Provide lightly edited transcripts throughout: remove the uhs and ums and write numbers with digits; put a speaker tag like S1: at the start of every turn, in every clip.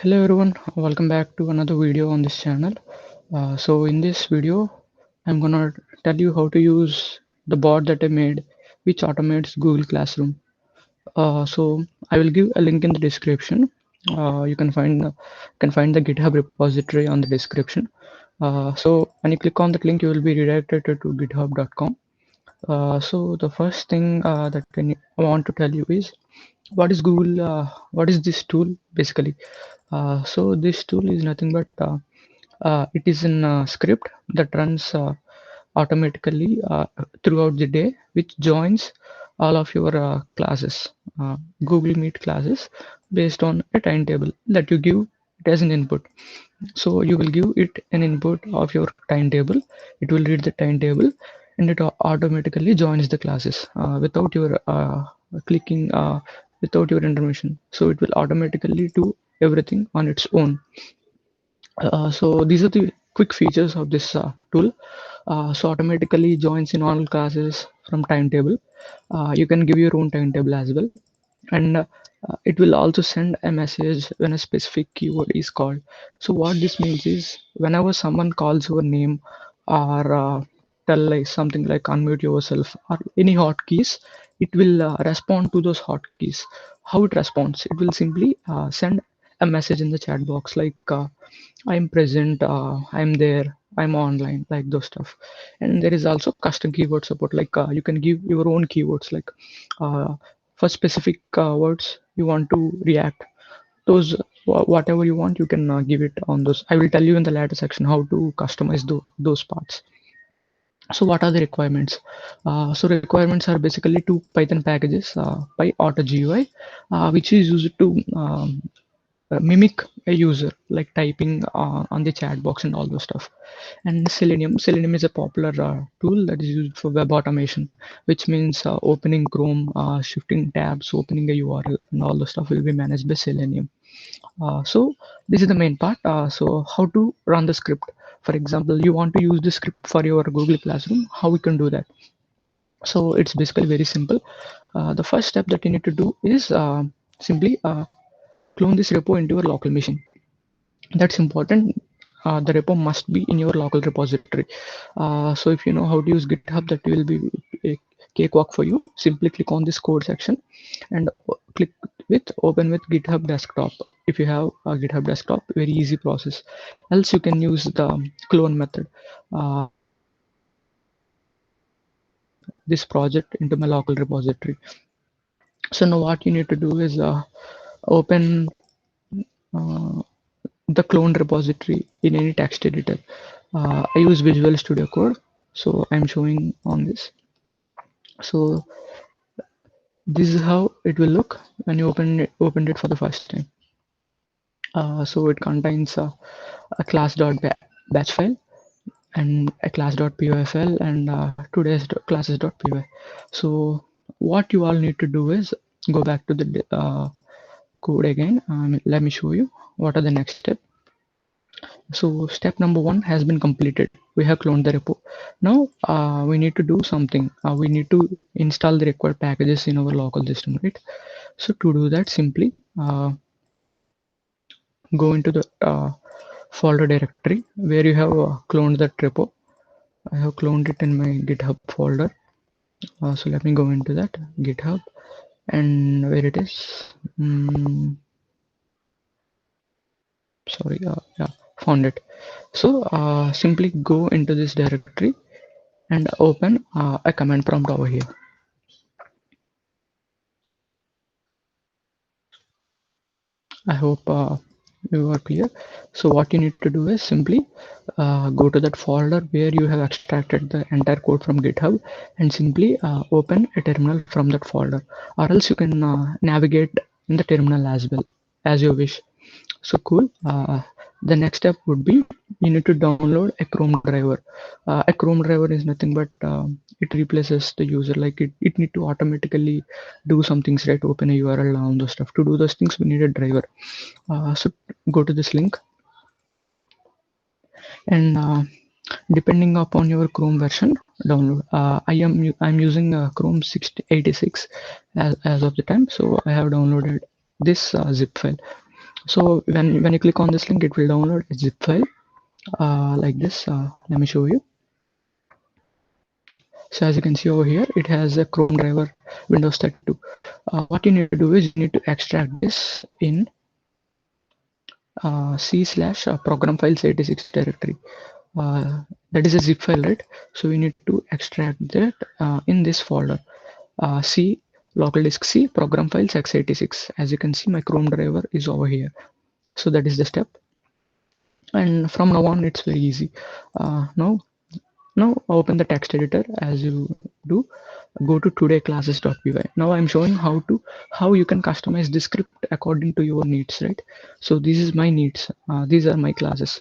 S1: Hello everyone, welcome back to another video on this channel. So in this video, I'm gonna tell you how to use the bot that I made, which automates Google Classroom. So I will give a link in the description. You can find the GitHub repository on the description. So when you click on that link, you will be redirected to github.com. So the first thing I want to tell you is what is Google? What is this tool basically? So this tool is nothing but it is in a script that runs automatically throughout the day, which joins all of your classes, Google Meet classes, based on a timetable that you give it as an input. So you will give it an input of your timetable. It will read the timetable, and it automatically joins the classes without your clicking, without your intervention. So it will automatically do everything on its own. So these are the quick features of this tool. So automatically joins in all classes from timetable. You can give your own timetable as well, and it will also send a message when a specific keyword is called. So what this means is whenever someone calls your name or tell like something like unmute yourself or any hotkeys, it will respond to those hotkeys. How it responds? It will simply send a message in the chat box like I'm present, I'm there, I'm online, like those stuff. And there is also custom keyword support, like you can give your own keywords, like uh, for specific words you want to react. Those whatever you want, you can give it on those. I will tell you in the later section how to customize those parts. So what are the requirements? So requirements are basically two Python packages by AutoGUI, which is used to mimic a user, like typing on the chat box and all those stuff. And Selenium is a popular tool that is used for web automation, which means opening Chrome, shifting tabs, opening a URL, and all the stuff will be managed by Selenium. So this is the main part. So how to run the script? For example, you want to use the script for your Google Classroom. How we can do that? So it's basically very simple. The first step that you need to do is simply clone this repo into your local machine. That's important. The repo must be in your local repository. So if you know how to use GitHub, that will be a cakewalk for you. Simply click on this code section and click with open with GitHub desktop. If you have a GitHub desktop, very easy process. Else you can use the clone method. This project into my local repository. So now what you need to do is open uh, the clone repository in any text editor. I use Visual Studio Code, so I'm showing on this. So this is how it will look when you opened it for the first time. So it contains a class.batch file and a class.py file and today's classes.py. So what you all need to do is go back to the code again. Let me show you what are the next steps. So step number one has been completed. We have cloned the repo. Now we need to do something. We need to install the required packages in our local system, right? So to do that, simply go into the folder directory where you have cloned that repo. I have cloned it in my GitHub folder. So let me go into that GitHub and where it is. Sorry, yeah, found it. So simply go into this directory and open a command prompt over here. I hope you are clear. So what you need to do is simply go to that folder where you have extracted the entire code from GitHub and simply open a terminal from that folder, or else you can navigate in the terminal as well as you wish. So cool. The next step would be you need to download a Chrome driver. A Chrome driver is nothing but it replaces the user. Like it need to automatically do some things, right? Open a URL, down those stuff. To do those things, we need a driver. So go to this link and depending upon your Chrome version, download. I'm using Chrome 86 as of the time, so I have downloaded this zip file. So when you click on this link, it will download a zip file like this. Let me show you. So as you can see over here, it has a Chrome driver Windows 32. What you need to do is you need to extract this in c/, program files 86 directory. That is a zip file, right? So we need to extract that in this folder. C local disk C program files x86. As you can see, my Chrome driver is over here. So that is the step. And from now on, it's very easy. Now open the text editor as you do. Go to todayclasses.py. Now I'm showing how you can customize the script according to your needs, right? So this is my needs. These are my classes.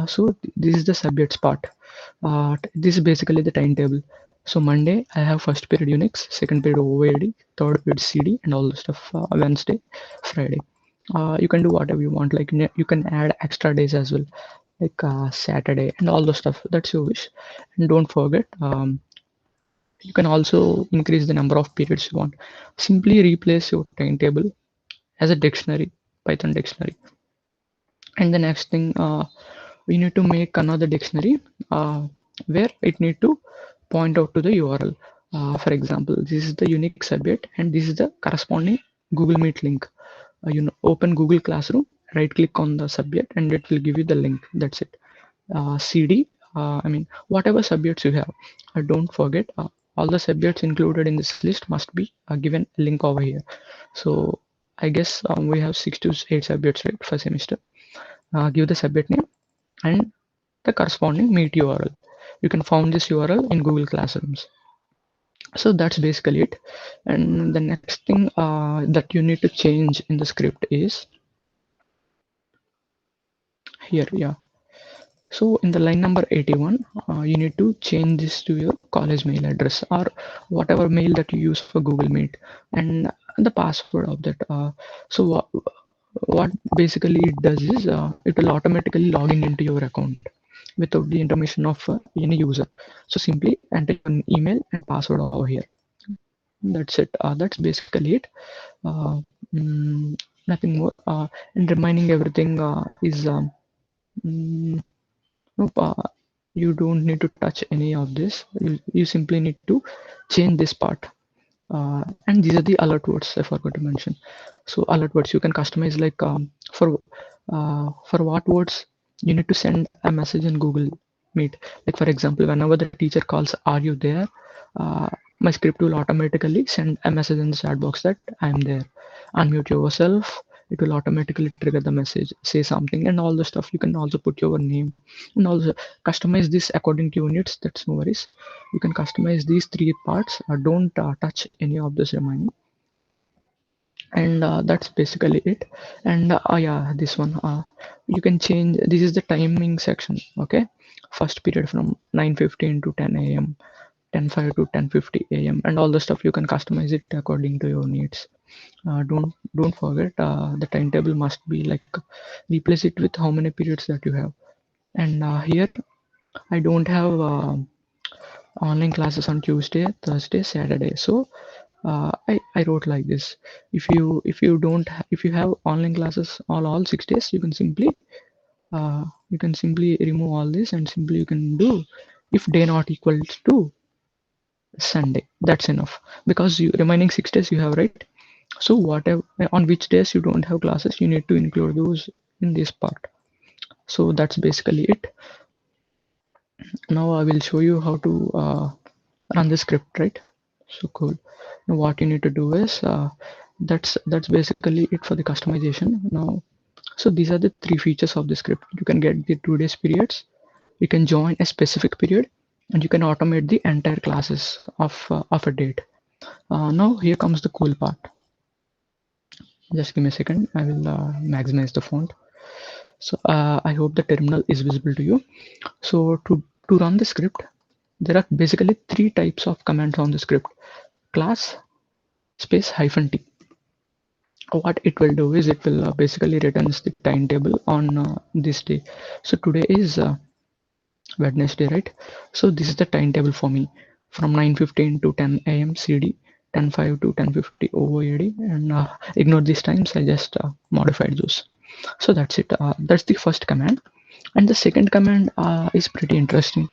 S1: So this is the subjects part. This is basically the timetable. So Monday I have first period Unix, second period OAD, third period CD, and all the stuff. Wednesday, Friday. You can do whatever you want. Like you can add extra days as well, like Saturday and all the stuff. That's your wish. And don't forget, you can also increase the number of periods you want. Simply replace your timetable as a dictionary, Python dictionary. And the next thing, we need to make another dictionary where it need to point out to the URL. For example, this is the unique subject and this is the corresponding Google Meet link. Open Google Classroom, right click on the subject and it will give you the link. That's it. CD, I mean, whatever subjects you have. Don't forget, all the subjects included in this list must be given a link over here. So I guess we have 6 to 8 subjects, right, for semester. Give the subject name and the corresponding Meet URL. You can find this URL in Google Classrooms. So that's basically it. And the next thing that you need to change in the script is here. Yeah. So in the line number 81, you need to change this to your college mail address or whatever mail that you use for Google Meet and the password of that. So what basically it does is it will automatically log in into your account without the information of any user. So simply enter an email and password over here. That's it. That's basically it. Uh, mm, Nothing more. And reminding everything is mm, nope. You don't need to touch any of this. You simply need to change this part. And these are the alert words I forgot to mention. So alert words you can customize like for what words you need to send a message in Google Meet. Like for example, whenever the teacher calls, "Are you there?" Uh, my script will automatically send a message in the chat box that I'm there. Unmute yourself. It will automatically trigger the message, say something, and all the stuff. You can also put your name and also customize this according to your needs. That's no worries. You can customize these 3 parts. Don't touch any of this remaining. And that's basically it. And yeah, this one you can change. This is the timing section. Okay, first period from 9:15 to 10 a.m., 10:05 to 10:50 a.m., and all the stuff you can customize it according to your needs. Don't forget the timetable must be like replace it with how many periods that you have. And here I don't have online classes on Tuesday, Thursday, Saturday. So I wrote like this. If you have online classes all 6 days, you can simply remove all this and simply you can do if day not equals to Sunday. That's enough because you remaining 6 days you have, right. So whatever on which days you don't have classes, you need to include those in this part. So that's basically it. Now I will show you how to run the script, right? So cool. Now what you need to do is that's basically it for the customization. Now, so these are the 3 features of the script. You can get the 2 days periods, you can join a specific period, and you can automate the entire classes of a date. Now here comes the cool part. Just give me a second. I will maximize the font. So I hope the terminal is visible to you. So to run the script, there are basically 3 types of commands on the script. Class space -t. What it will do is it will basically returns the timetable on this day. So today is Wednesday, right? So this is the timetable for me from 9:15 to 10 a.m. CD. 10.5 to 10.50 OOAD, and ignore these times. I just modified those. So that's it. That's the first command, and the second command is pretty interesting.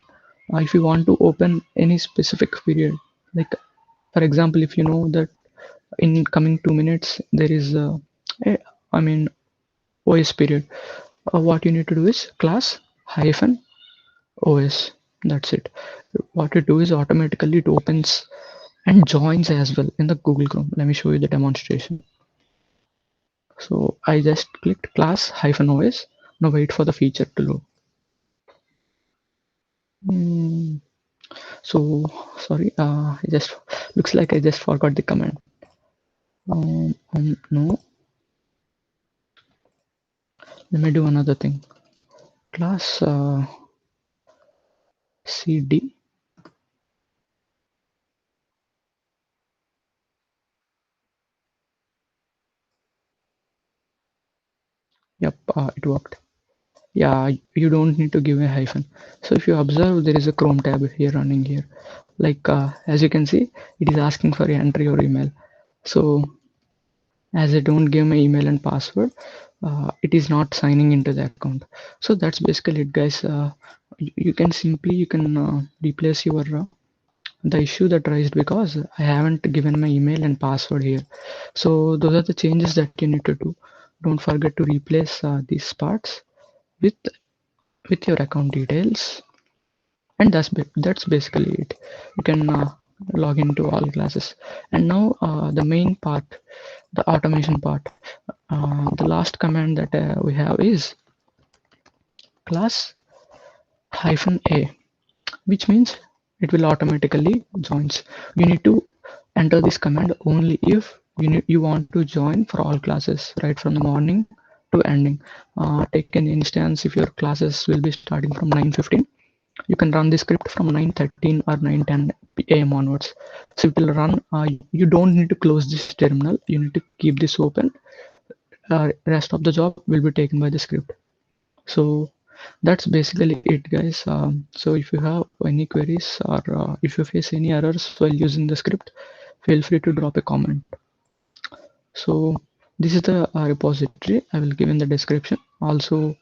S1: If you want to open any specific period, like for example, if you know that in coming 2 minutes there is I mean OS period, what you need to do is class hyphen OS. That's it. What it do is automatically it opens and joins as well in the Google Chrome. Let me show you the demonstration. So I just clicked class hyphen OS. Now wait for the feature to load. Mm, so sorry, I just looks like I just forgot the command. No, let me do another thing. Class CD. Yep, it worked. Yeah, you don't need to give a hyphen. So if you observe, there is a Chrome tab here running here. Like as you can see, it is asking for entry or email. So as I don't give my email and password, it is not signing into the account. So that's basically it, guys. You can simply replace your the issue that raised because I haven't given my email and password here. So those are the changes that you need to do. Don't forget to replace these parts with your account details, and that's basically it. You can log into all classes. And now the main part, the automation part. The last command that we have is class hyphen a, which means it will automatically joins. You need to enter this command only if you want to join for all classes right from the morning to ending. Take an instance, if your classes will be starting from 9:15, you can run the script from 9:13 or 9:10 a.m. onwards. So it will run. You don't need to close this terminal. You need to keep this open. Rest of the job will be taken by the script. So that's basically it, guys. So if you have any queries or if you face any errors while using the script, feel free to drop a comment. So this is the repository I will give in the description. Also,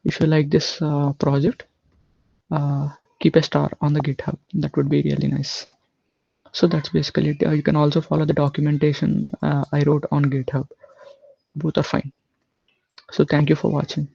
S1: if you like this project, uh, keep a star on the GitHub. That would be really nice. So that's basically it. You can also follow the documentation I wrote on GitHub. Both are fine. So thank you for watching.